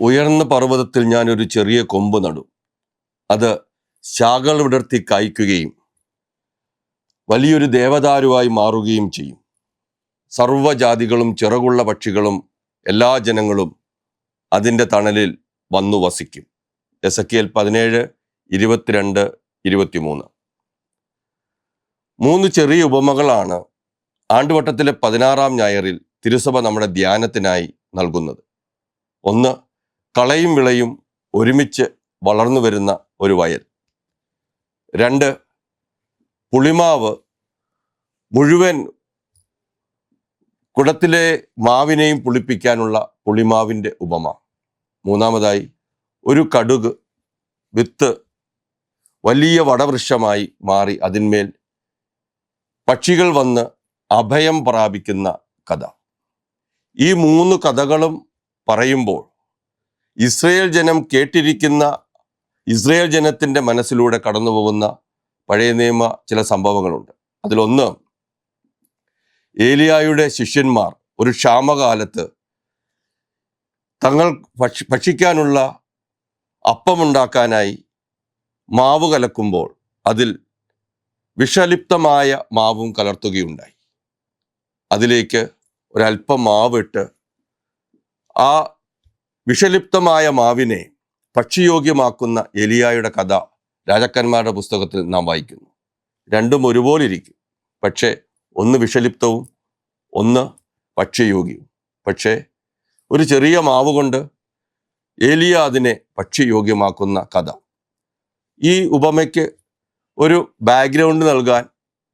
ഉയർന്ന പർവ്വതത്തിൽ ഞാനൊരു ചെറിയ കൊമ്പ് നടും. അത് ശാഖകൾ വിടർത്തി കായ്ക്കുകയും വലിയൊരു ദേവദാരുവായി മാറുകയും ചെയ്യും. സർവ്വജാതികളും ചിറകുള്ള പക്ഷികളും എല്ലാ ജനങ്ങളും അതിൻ്റെ തണലിൽ വന്നു വസിക്കും. എസെക്കിയേൽ 17:22-23. 3 ചെറിയ ഉപമകളാണ് ആണ്ടുവട്ടത്തിലെ 16-ാം ഞായറിൽ തിരുസഭ നമ്മുടെ ധ്യാനത്തിനായി നൽകുന്നത്. 1, കളയും വിളയും ഒരുമിച്ച് വളർന്നു വരുന്ന ഒരു വയൽ. 2, പുളിമാവ് മുഴുവൻ കുടത്തിലെ മാവിനെയും പുളിപ്പിക്കാനുള്ള പുളിമാവിൻ്റെ ഉപമ. 3, ഒരു കടുക് വിത്ത് വലിയ വടവൃക്ഷമായി മാറി അതിന്മേൽ പക്ഷികൾ വന്ന് അഭയം പ്രാപിക്കുന്ന കഥ. ഈ 3 കഥകളും പറയുമ്പോൾ ഇസ്രയേൽ ജനം കേട്ടിരിക്കുന്ന, ഇസ്രയേൽ ജനത്തിൻ്റെ മനസ്സിലൂടെ കടന്നു പോകുന്ന പഴയ നിയമ ചില സംഭവങ്ങളുണ്ട്. അതിലൊന്ന്, ഏലിയായുടെ ശിഷ്യന്മാർ ഒരു ക്ഷാമകാലത്ത് തങ്ങൾ ഭക്ഷിക്കാനുള്ള അപ്പമുണ്ടാക്കാനായി മാവ് കലക്കുമ്പോൾ അതിൽ വിഷലിപ്തമായ മാവും കലർത്തുകയുണ്ടായി. അതിലേക്ക് ഒരല്പം മാവിട്ട് ആ വിഷലിപ്തമായ മാവിനെ ഭക്ഷ്യയോഗ്യമാക്കുന്ന ഏലിയായുടെ കഥ രാജാക്കന്മാരുടെ പുസ്തകത്തിൽ നാം വായിക്കുന്നു. രണ്ടും ഒരുപോലെ ഇരിക്കും, പക്ഷേ ഒന്ന് വിഷലിപ്തവും ഒന്ന് ഭക്ഷ്യയോഗ്യവും. പക്ഷേ ഒരു ചെറിയ മാവ് കൊണ്ട് ഏലിയ അതിനെ ഭക്ഷ്യയോഗ്യമാക്കുന്ന കഥ. ഈ ഉപമയ്ക്ക് ഒരു ബാക്ക്ഗ്രൗണ്ട് നൽകാൻ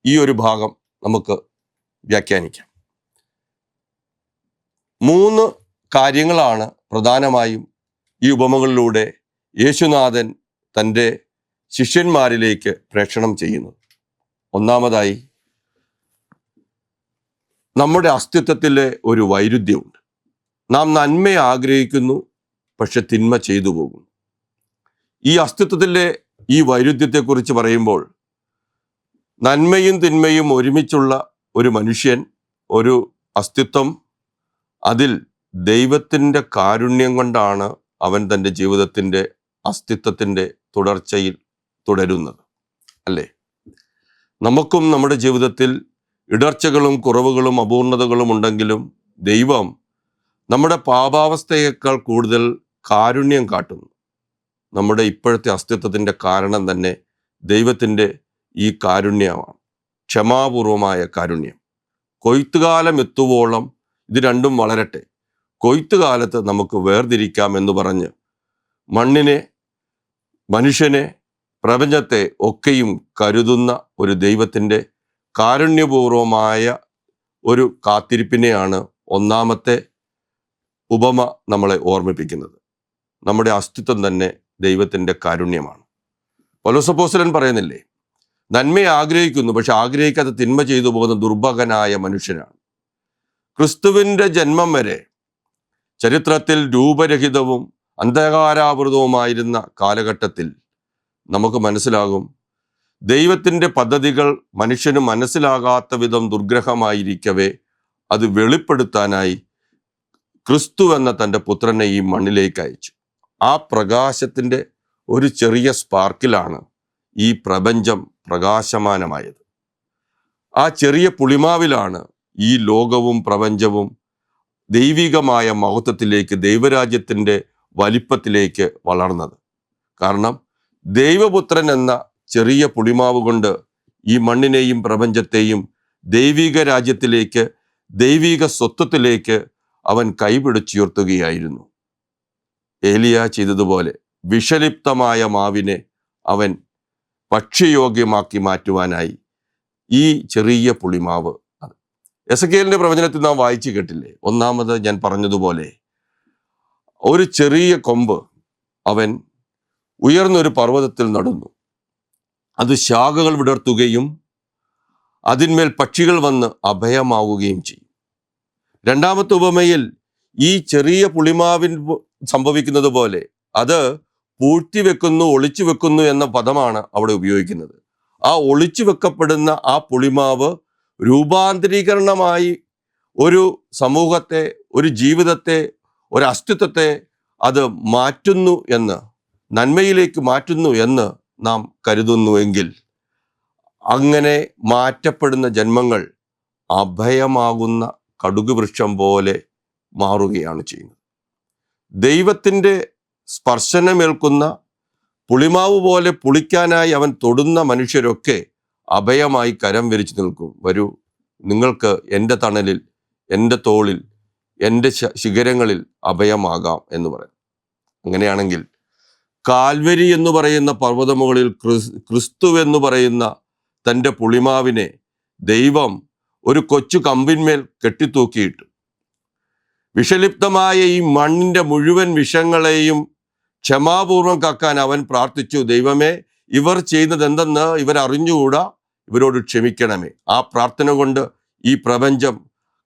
ഈ ഒരു ഭാഗം നമുക്ക് വ്യാഖ്യാനിക്കാം. 3 കാര്യങ്ങളാണ് പ്രധാനമായും ഈ ഉപമകളിലൂടെ യേശുനാഥൻ തൻ്റെ ശിഷ്യന്മാരിലേക്ക് പ്രേഷണം ചെയ്യുന്നത്. 1, നമ്മുടെ അസ്തിത്വത്തിലെ ഒരു വൈരുദ്ധ്യമുണ്ട്. നാം നന്മയെ ആഗ്രഹിക്കുന്നു, പക്ഷെ തിന്മ ചെയ്തു പോകുന്നു. ഈ അസ്തിത്വത്തിലെ ഈ വൈരുദ്ധ്യത്തെക്കുറിച്ച് പറയുമ്പോൾ നന്മയും തിന്മയും ഒരുമിച്ചുള്ള ഒരു മനുഷ്യൻ, ഒരു അസ്തിത്വം, അതിൽ ദൈവത്തിൻ്റെ കാരുണ്യം കൊണ്ടാണ് അവൻ തൻ്റെ ജീവിതത്തിൻ്റെ അസ്തിത്വത്തിൻ്റെ തുടർച്ചയിൽ തുടരുന്നത്, അല്ലേ? നമുക്കും നമ്മുടെ ജീവിതത്തിൽ ഇടർച്ചകളും കുറവുകളും അപൂർണതകളും ഉണ്ടെങ്കിലും ദൈവം നമ്മുടെ പാപാവസ്ഥയേക്കാൾ കൂടുതൽ കാരുണ്യം കാട്ടുന്നു. നമ്മുടെ ഇപ്പോഴത്തെ അസ്തിത്വത്തിൻ്റെ കാരണം തന്നെ ദൈവത്തിൻ്റെ ഈ കാരുണ്യമാണ്, ക്ഷമാപൂർവമായ കാരുണ്യം. കൊയ്ത്തുകാലം എത്തുവോളം ഇത് രണ്ടും വളരട്ടെ, കൊയ്ത്തുകാലത്ത് നമുക്ക് വേർതിരിക്കാമെന്ന് പറഞ്ഞ് മണ്ണിനെ, മനുഷ്യനെ, പ്രപഞ്ചത്തെ ഒക്കെയും കരുതുന്ന ഒരു ദൈവത്തിൻ്റെ കാരുണ്യപൂർവമായ ഒരു കാത്തിരിപ്പിനെയാണ് 1-ാമത്തെ ഉപമ നമ്മളെ ഓർമ്മിപ്പിക്കുന്നത്. നമ്മുടെ അസ്തിത്വം തന്നെ ദൈവത്തിൻ്റെ കാരുണ്യമാണ്. പൗലോസ് അപ്പോസ്തലൻ പറയുന്നില്ലേ, നന്മയെ ആഗ്രഹിക്കുന്നു, പക്ഷെ ആഗ്രഹിക്കാതെ തിന്മ ചെയ്തു പോകുന്ന ദുർഭകനായ മനുഷ്യനാണ്. ക്രിസ്തുവിൻ്റെ ജന്മം വരെ ചരിത്രത്തിൽ രൂപരഹിതവും അന്ധകാരാവൃതവുമായിരുന്ന കാലഘട്ടത്തിൽ നമുക്ക് മനസ്സിലാകും, ദൈവത്തിൻ്റെ പദ്ധതികൾ മനുഷ്യന് മനസ്സിലാകാത്ത വിധം ദുർഗ്രഹമായിരിക്കവേ അത് വെളിപ്പെടുത്താനായി ക്രിസ്തു എന്ന തൻ്റെ പുത്രനെ ഈ മണ്ണിലേക്ക് അയച്ചു. ആ പ്രകാശത്തിൻ്റെ ഒരു ചെറിയ സ്പാർക്കിലാണ് ഈ പ്രപഞ്ചം പ്രകാശമാനമായത്. ആ ചെറിയ പുളിമാവിലാണ് ഈ ലോകവും പ്രപഞ്ചവും ദൈവികമായ മഹത്വത്തിലേക്ക്, ദൈവരാജ്യത്തിൻ്റെ വലിപ്പത്തിലേക്ക് വളർന്നത്. കാരണം ദൈവപുത്രൻ എന്ന ചെറിയ പുളിമാവ് കൊണ്ട് ഈ മണ്ണിനെയും പ്രപഞ്ചത്തെയും ദൈവിക രാജ്യത്തിലേക്ക്, ദൈവിക സ്വത്വത്തിലേക്ക് അവൻ കൈപിടിച്ചുയർത്തുകയായിരുന്നു. ഏലിയ ചെയ്തതുപോലെ വിഷലിപ്തമായ മാവിനെ അവൻ ഭക്ഷ്യയോഗ്യമാക്കി മാറ്റുവാനായി ഈ ചെറിയ പുളിമാവ്. എസെക്കിയേലിന്റെ പ്രവചനത്തിൽ നാം വായിച്ചു കേട്ടില്ലേ, 1 ഞാൻ പറഞ്ഞതുപോലെ ഒരു ചെറിയ കൊമ്പ് അവൻ ഉയർന്നൊരു പർവ്വതത്തിൽ നടുന്നു. അത് ശാഖകൾ വിടർത്തുകയും അതിന്മേൽ പക്ഷികൾ വന്ന് അഭയമാവുകയും ചെയ്യും. 2-ാമത്തെ ഉപമയിൽ ഈ ചെറിയ പുളിമാവിൻ സംഭവിക്കുന്നത് പോലെ അത് പൂഴ്ത്തിവെക്കുന്നു, ഒളിച്ചു വെക്കുന്നു എന്ന പദമാണ് അവിടെ ഉപയോഗിക്കുന്നത്. ആ ഒളിച്ചു വെക്കപ്പെടുന്ന ആ പുളിമാവ് രൂപാന്തരീകരണമായി ഒരു സമൂഹത്തെ, ഒരു ജീവിതത്തെ, ഒരു അസ്തിത്വത്തെ അത് മാറ്റുന്നു എന്ന്, നന്മയിലേക്ക് മാറ്റുന്നു എന്ന് നാം കരുതുന്നുവെങ്കിൽ, അങ്ങനെ മാറ്റപ്പെടുന്ന ജന്മങ്ങൾ അഭയമാകുന്ന കടുക് വൃക്ഷം പോലെ മാറുകയാണ് ചെയ്യുന്നത്. ദൈവത്തിൻ്റെ സ്പർശനമേൽക്കുന്ന പുളിമാവ് പോലെ പുളിക്കാനായി അവൻ തൊടുന്ന മനുഷ്യരൊക്കെ അഭയമായി കരം വിരിച്ചു നിൽക്കും. വരൂ, നിങ്ങൾക്ക് എൻ്റെ തണലിൽ, എൻ്റെ തോളിൽ, എൻ്റെ ശിഖരങ്ങളിൽ അഭയമാകാം എന്ന് പറയും. അങ്ങനെയാണെങ്കിൽ കാൽവരി എന്ന് പറയുന്ന പർവ്വതമുകളിൽ ക്രിസ്തു എന്ന് പറയുന്ന തൻ്റെ പുളിമാവിനെ ദൈവം ഒരു കൊച്ചു കമ്പിന്മേൽ കെട്ടിത്തൂക്കിയിട്ടു. വിഷലിപ്തമായ ഈ മണ്ണിൻ്റെ മുഴുവൻ വിഷങ്ങളെയും ക്ഷമാപൂർവം കാക്കാൻ അവൻ പ്രാർത്ഥിച്ചു. ദൈവമേ, ഇവർ ചെയ്യുന്നത് എന്തെന്ന് ഇവരറിഞ്ഞുകൂടാ, ഇവരോട് ക്ഷമിക്കണമേ. ആ പ്രാർത്ഥന കൊണ്ട് ഈ പ്രപഞ്ചം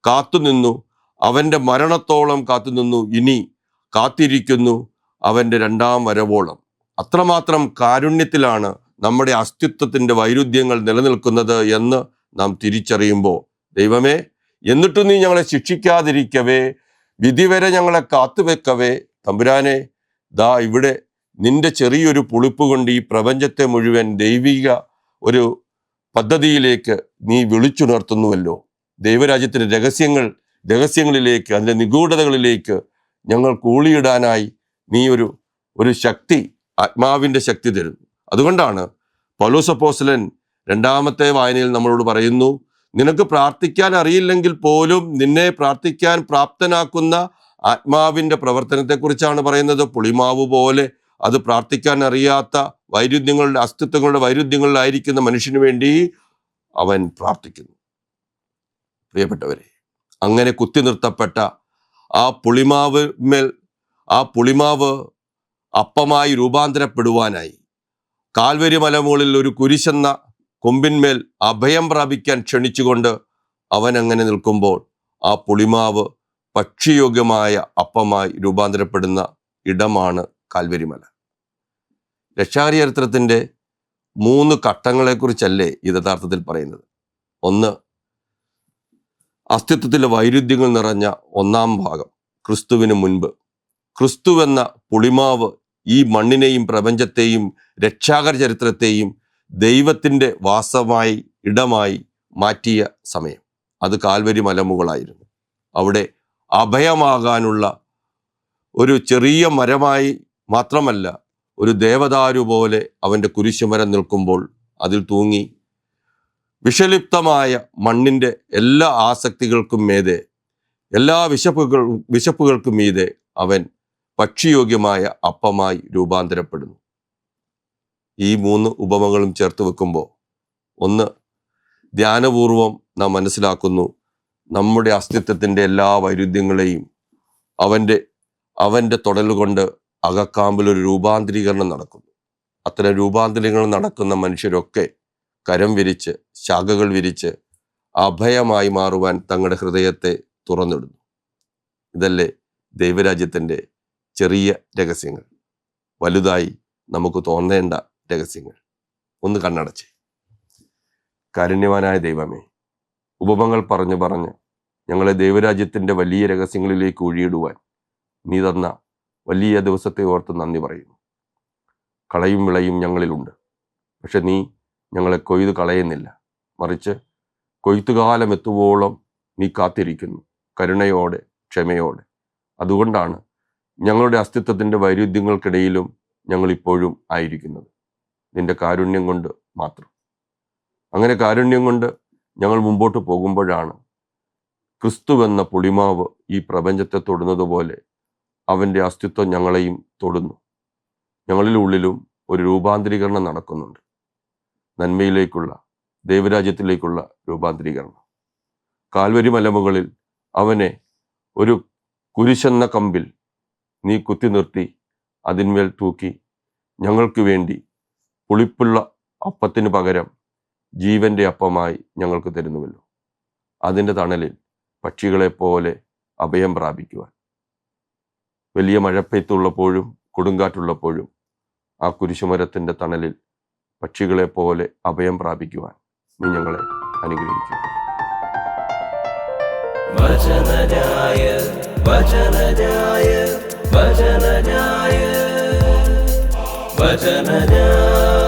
കാത്തുനിന്നു, അവൻ്റെ മരണത്തോളം കാത്തുനിന്നു, ഇനി കാത്തിരിക്കുന്നു അവൻ്റെ രണ്ടാം വരവോളം. അത്രമാത്രം കാരുണ്യത്തിലാണ് നമ്മുടെ അസ്തിത്വത്തിൻ്റെ വൈരുദ്ധ്യങ്ങൾ നിലനിൽക്കുന്നത് എന്ന് നാം തിരിച്ചറിയുമ്പോൾ, ദൈവമേ, എന്നിട്ടും നീ ഞങ്ങളെ ശിക്ഷിക്കാതിരിക്കവേ, വിധി വരെ ഞങ്ങളെ കാത്തുവെക്കവേ, തമ്പുരാനെ, ദാ ഇവിടെ നിന്റെ ചെറിയൊരു പുളിപ്പ് കൊണ്ട് ഈ പ്രപഞ്ചത്തെ മുഴുവൻ ദൈവിക ഒരു പദ്ധതിയിലേക്ക് നീ വിളിച്ചുണർത്തുന്നുവല്ലോ. ദൈവരാജ്യത്തിൻ്റെ രഹസ്യങ്ങളിലേക്ക്, അതിൻ്റെ നിഗൂഢതകളിലേക്ക് ഞങ്ങൾ കൂളിയിടാനായി നീ ഒരു ശക്തി, ആത്മാവിൻ്റെ ശക്തി തരുന്നു. അതുകൊണ്ടാണ് പൗലോസ് അപ്പോസ്തലൻ രണ്ടാമത്തെ വായനയിൽ നമ്മളോട് പറയുന്നു, നിനക്ക് പ്രാർത്ഥിക്കാൻ അറിയില്ലെങ്കിൽ പോലും നിന്നെ പ്രാർത്ഥിക്കാൻ പ്രാപ്തനാക്കുന്ന ആത്മാവിൻ്റെ പ്രവർത്തനത്തെക്കുറിച്ചാണ് പറയുന്നത്. പുളിമാവ് പോലെ അത് പ്രാർത്ഥിക്കാൻ അറിയാത്ത അസ്തിത്വങ്ങളുടെ വൈരുദ്ധ്യങ്ങളിലായിരിക്കുന്ന മനുഷ്യന് വേണ്ടി അവൻ പ്രാർത്ഥിക്കുന്നു. പ്രിയപ്പെട്ടവരെ, അങ്ങനെ കുത്തി നിർത്തപ്പെട്ട ആ പുളിമാവ് അപ്പമായി രൂപാന്തരപ്പെടുവാനായി കാൽവരി മലമുകളിൽ ഒരു കുരിശെന്ന കൊമ്പിന്മേൽ അഭയം പ്രാപിക്കാൻ ക്ഷണിച്ചുകൊണ്ട് അവൻ അങ്ങനെ നിൽക്കുമ്പോൾ ആ പുളിമാവ് ഭക്ഷ്യയോഗ്യമായ അപ്പമായി രൂപാന്തരപ്പെടുന്ന ഇടമാണ് കാൽവരിമല. രക്ഷാകര ചരിത്രത്തിൻ്റെ 3 ഘട്ടങ്ങളെക്കുറിച്ചല്ലേ ഇത് യഥാർത്ഥത്തിൽ പറയുന്നത്. ഒന്ന്, അസ്തിത്വത്തിലെ വൈരുദ്ധ്യങ്ങൾ നിറഞ്ഞ ഒന്നാം ഭാഗം, ക്രിസ്തുവിന് മുൻപ്. ക്രിസ്തുവെന്ന പുളിമാവ് ഈ മണ്ണിനെയും പ്രപഞ്ചത്തെയും രക്ഷാകര ചരിത്രത്തെയും ദൈവത്തിൻ്റെ വാസമായി ഇടമായി മാറ്റിയ സമയം, അത് കാൽവരി മലമുകളായിരുന്നു. അവിടെ അഭയമാകാനുള്ള ഒരു ചെറിയ മരമായി മാത്രമല്ല, ഒരു ദേവദാരു പോലെ അവൻ്റെ കുരിശുമരം നിൽക്കുമ്പോൾ അതിൽ തൂങ്ങി വിഷലിപ്തമായ മണ്ണിൻ്റെ എല്ലാ ആസക്തികൾക്കും മീതെ, എല്ലാ വിശപ്പുകൾക്കും മീതെ അവൻ ഭക്ഷ്യയോഗ്യമായ അപ്പമായി രൂപാന്തരപ്പെടുന്നു. ഈ 3 ഉപമകളും ചേർത്ത് വെക്കുമ്പോൾ, ഒന്ന്, ധ്യാനപൂർവം നാം മനസ്സിലാക്കുന്നു, നമ്മുടെ അസ്തിത്വത്തിൻ്റെ എല്ലാ വൈരുദ്ധ്യങ്ങളെയും അവൻ്റെ തൊടലുകൊണ്ട് അകക്കാമ്പിലൊരു രൂപാന്തരീകരണം നടക്കുന്നു. അത്തരം രൂപാന്തരങ്ങൾ നടക്കുന്ന മനുഷ്യരൊക്കെ കരം വിരിച്ച്, ശാഖകൾ വിരിച്ച് അഭയമായി മാറുവാൻ തങ്ങളുടെ ഹൃദയത്തെ തുറന്നിടുന്നു. ഇതല്ലേ ദൈവരാജ്യത്തിൻ്റെ ചെറിയ രഹസ്യങ്ങൾ, വലുതായി നമുക്ക് തോന്നേണ്ട രഹസ്യങ്ങൾ. ഒന്ന് കണ്ണടച്ച്. കാരുണ്യവാനായ ദൈവമേ, ഉപമകൾ പറഞ്ഞ് ഞങ്ങളെ ദൈവരാജ്യത്തിൻ്റെ വലിയ രഹസ്യങ്ങളിലേക്ക് ഒഴിയിടുവാൻ നീ തന്ന വലിയ ദിവസത്തെ ഓർത്ത് നന്ദി പറയുന്നു. കളയും വിളയും ഞങ്ങളിലുണ്ട്, പക്ഷെ നീ ഞങ്ങളെ കൊയ്ത് കളയുന്നില്ല. മറിച്ച് കൊയ്ത്തുകാലം എത്തുവോളം നീ കാത്തിരിക്കുന്നു, കരുണയോടെ, ക്ഷമയോടെ. അതുകൊണ്ടാണ് ഞങ്ങളുടെ അസ്തിത്വത്തിൻ്റെ വൈരുദ്ധ്യങ്ങൾക്കിടയിലും ഞങ്ങളിപ്പോഴും ആയിരിക്കുന്നത്, നിന്റെ കാരുണ്യം കൊണ്ട് മാത്രം. അങ്ങനെ കാരുണ്യം കൊണ്ട് ഞങ്ങൾ മുമ്പോട്ട് പോകുമ്പോഴാണ് ക്രിസ്തുവെന്ന പുളിമാവ് ഈ പ്രപഞ്ചത്തെ തൊടുന്നത് പോലെ അവൻ്റെ അസ്തിത്വം ഞങ്ങളെയും തൊടുന്നു. ഞങ്ങളിലുള്ളിലും ഒരു രൂപാന്തരീകരണം നടക്കുന്നുണ്ട്, നന്മയിലേക്കുള്ള, ദൈവരാജ്യത്തിലേക്കുള്ള രൂപാന്തരീകരണം. കാൽവരി മലമുകളിൽ അവനെ ഒരു കുരിശെന്ന കമ്പിൽ നീ കുത്തി നിർത്തി അതിന്മേൽ തൂക്കി ഞങ്ങൾക്ക് വേണ്ടി പുളിപ്പുള്ള അപ്പത്തിന് പകരം ജീവൻ്റെ അപ്പമായി ഞങ്ങൾക്ക് തരുന്നുവല്ലോ. അതിൻ്റെ തണലിൽ പക്ഷികളെപ്പോലെ അഭയം പ്രാപിക്കുവാൻ, വലിയ മഴപ്പെയ്ത്തുള്ളപ്പോഴും കൊടുങ്കാറ്റുള്ളപ്പോഴും ആ കുരിശുമരത്തിൻ്റെ തണലിൽ പക്ഷികളെപ്പോലെ അഭയം പ്രാപിക്കുവാൻ നീ ഞങ്ങളെ അനുഗ്രഹിക്കുക. വചനജായ വചനജായ വചനന്യായ വചനന്യായ